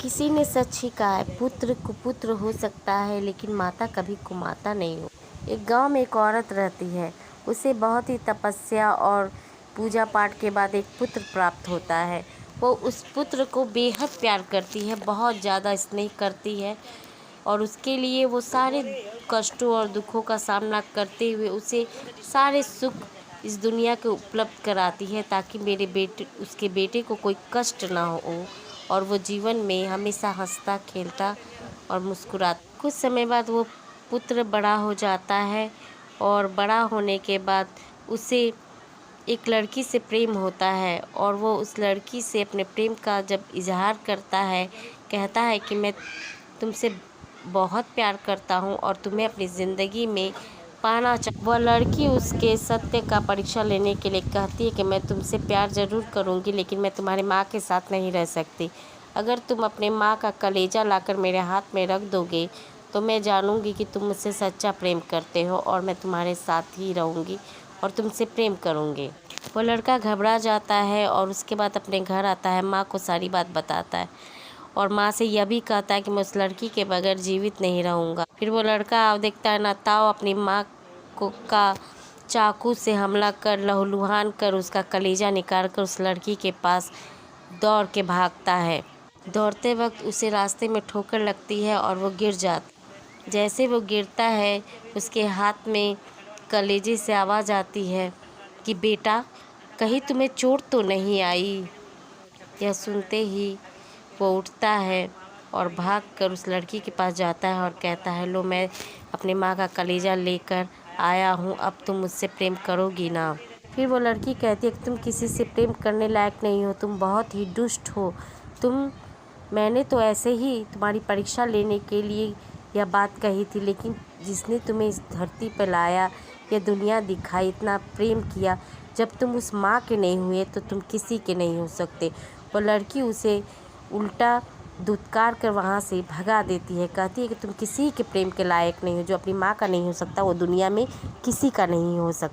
किसी ने सच ही कहा है, पुत्र कुपुत्र हो सकता है लेकिन माता कभी कुमाता नहीं हो। एक गांव में एक औरत रहती है। उसे बहुत ही तपस्या और पूजा पाठ के बाद एक पुत्र प्राप्त होता है। वो उस पुत्र को बेहद प्यार करती है, बहुत ज़्यादा स्नेह करती है और उसके लिए वो सारे कष्टों और दुखों का सामना करते हुए उसे सारे सुख इस दुनिया के उपलब्ध कराती है, ताकि उसके बेटे को कोई कष्ट ना हो और वो जीवन में हमेशा हंसता खेलता और मुस्कुराता। कुछ समय बाद वो पुत्र बड़ा हो जाता है और बड़ा होने के बाद उसे एक लड़की से प्रेम होता है और वो उस लड़की से अपने प्रेम का जब इजहार करता है, कहता है कि मैं तुमसे बहुत प्यार करता हूँ और तुम्हें अपनी ज़िंदगी में पाना वह लड़की उसके सत्य का परीक्षा लेने के लिए कहती है कि मैं तुमसे प्यार ज़रूर करूँगी, लेकिन मैं तुम्हारी माँ के साथ नहीं रह सकती। अगर तुम अपने माँ का कलेजा लाकर मेरे हाथ में रख दोगे तो मैं जानूँगी कि तुम मुझसे सच्चा प्रेम करते हो और मैं तुम्हारे साथ ही रहूँगी और तुमसे प्रेम करूँगी। वो लड़का घबरा जाता है और उसके बाद अपने घर आता है, माँ को सारी बात बताता है और माँ से यह भी कहता है कि मैं उस लड़की के बगैर जीवित नहीं रहूँगा। फिर वो लड़का देखता है ना ताओ अपनी माँ का चाकू से हमला कर लहूलुहान कर उसका कलेजा निकाल कर उस लड़की के पास दौड़ के भागता है। दौड़ते वक्त उसे रास्ते में ठोकर लगती है और वो गिर जाता। जैसे वो गिरता है उसके हाथ में कलेजे से आवाज़ आती है कि बेटा कहीं तुम्हें चोट तो नहीं आई। यह सुनते ही वो उठता है और भागकर उस लड़की के पास जाता है और कहता है, लो मैं अपनी माँ का कलेजा लेकर आया हूँ, अब तुम मुझसे प्रेम करोगी ना। फिर वो लड़की कहती है कि तुम किसी से प्रेम करने लायक नहीं हो, तुम बहुत ही दुष्ट हो। मैंने तो ऐसे ही तुम्हारी परीक्षा लेने के लिए यह बात कही थी, लेकिन जिसने तुम्हें इस धरती पर लाया, यह दुनिया दिखाई, इतना प्रेम किया, जब तुम उस माँ के नहीं हुए तो तुम किसी के नहीं हो सकते। वो लड़की उसे उल्टा धुतकार कर वहाँ से भगा देती है, कहती है कि तुम किसी के प्रेम के लायक नहीं हो। जो अपनी माँ का नहीं हो सकता वो दुनिया में किसी का नहीं हो सकता।